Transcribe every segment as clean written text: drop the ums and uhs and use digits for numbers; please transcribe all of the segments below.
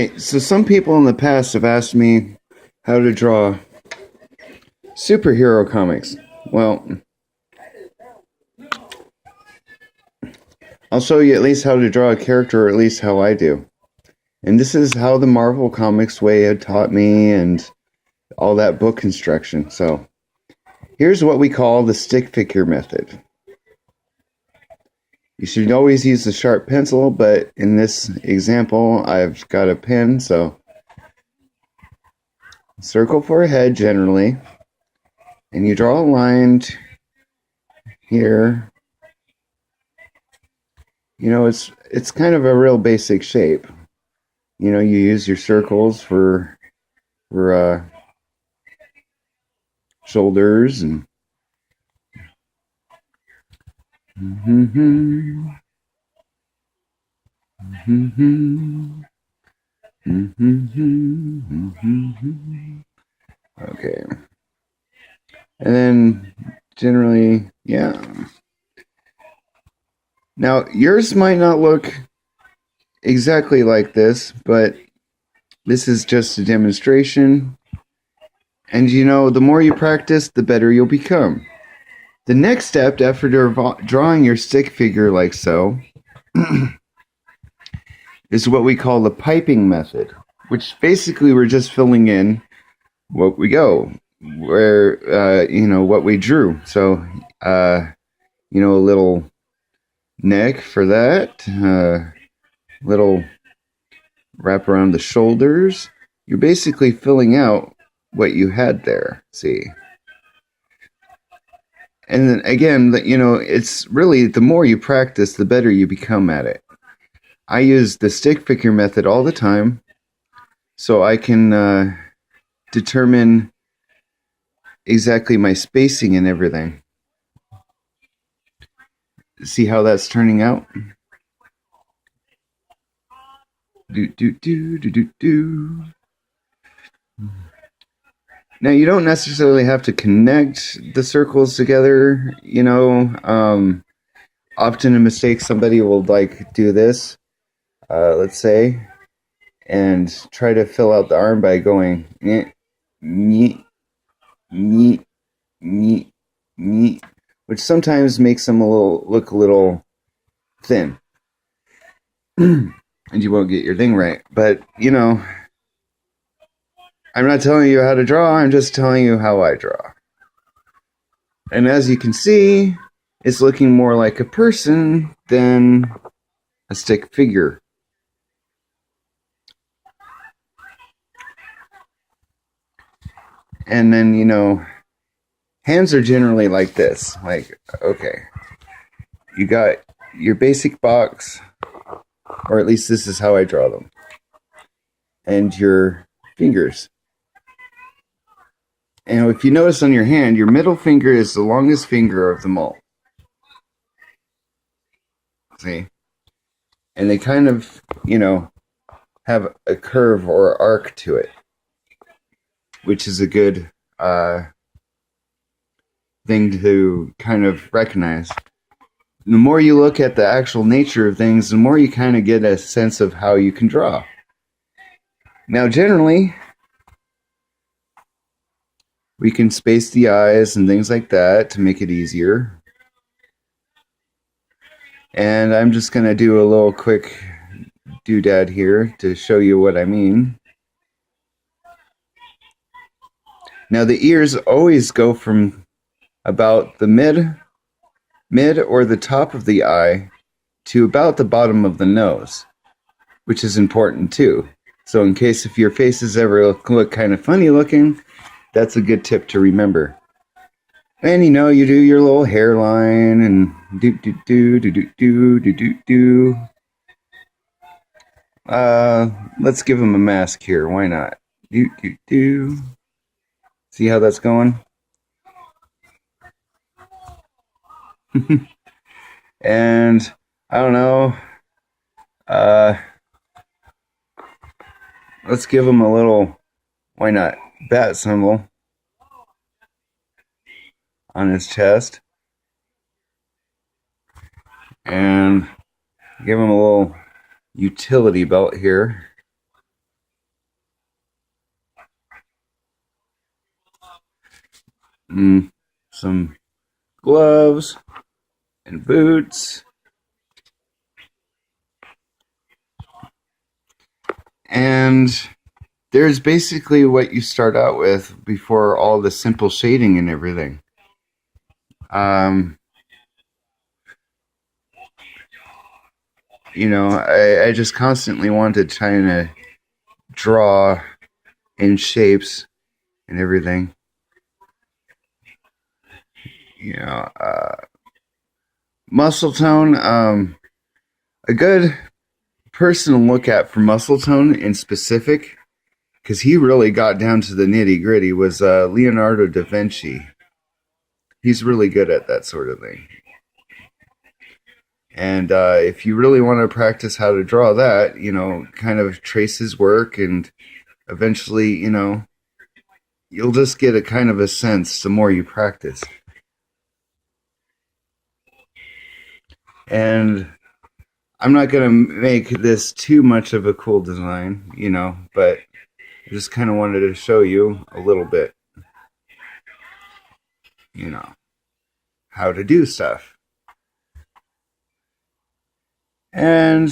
Okay, so some people in the past have asked me how to draw superhero comics. Well, I'll show you at least how to draw a character, or at least how I do. And this is how the Marvel Comics way had taught me and all that book construction. So here's what we call the stick figure method. You should always use a sharp pencil, but in this example, I've got a pen, so circle for a head generally, and you draw a line here. You know, it's kind of a real basic shape. You know, you use your circles for shoulders and okay. And then generally, yeah. Now, yours might not look exactly like this, but this is just a demonstration. And you know, the more you practice, the better you'll become. The next step after drawing your stick figure like so is what we call the piping method, which basically we're just filling in what we go, what we drew. So, a little neck for that, little wrap around the shoulders. You're basically filling out what you had there, see? And then again, it's really the more you practice, the better you become at it. I use the stick figure method all the time, so I can determine exactly my spacing and everything. See how that's turning out? Do. Now, you don't necessarily have to connect the circles together, often a mistake, somebody will do this, let's say, and try to fill out the arm by going neat, neat, neat, neat, which sometimes makes them look a little thin. And you won't get your thing right. But, I'm not telling you how to draw, I'm just telling you how I draw. And as you can see, it's looking more like a person than a stick figure. And then, hands are generally like this. Okay, you got your basic box, or at least this is how I draw them, and your fingers. And if you notice on your hand, your middle finger is the longest finger of them all. See? And they kind of, have a curve or arc to it, which is a good thing to kind of recognize. The more you look at the actual nature of things, the more you kind of get a sense of how you can draw. Now, generally, we can space the eyes and things like that to make it easier. And I'm just going to do a little quick doodad here to show you what I mean. Now, the ears always go from about the mid or the top of the eye to about the bottom of the nose, which is important too. So in case if your faces ever look kind of funny looking, that's a good tip to remember. And you do your little hairline and do. Let's give him a mask here. Why not? Do. See how that's going? And I don't know. Let's give him a little, why not, bat symbol on his chest. And give him a little utility belt here. some gloves and boots. And there's basically what you start out with before all the simple shading and everything. I just constantly wanted to try to draw in shapes and everything. Muscle tone, a good person to look at for muscle tone in specific, because he really got down to the nitty gritty, was Leonardo da Vinci. He's really good at that sort of thing. And if you really want to practice how to draw that, kind of trace his work, and eventually, you'll just get a kind of a sense the more you practice. And I'm not going to make this too much of a cool design, but I just kind of wanted to show you a little bit, how to do stuff. And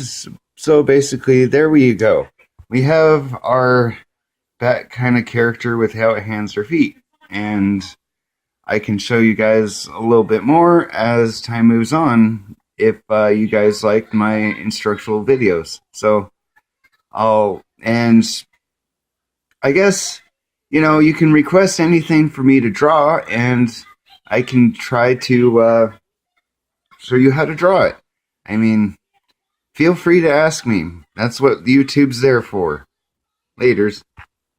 so basically, there we go. We have our bat kind of character without hands or feet. And I can show you guys a little bit more as time moves on if you guys like my instructional videos. So and I guess, you can request anything for me to draw, and I can try to show you how to draw it. I mean, feel free to ask me. That's what YouTube's there for. Laters.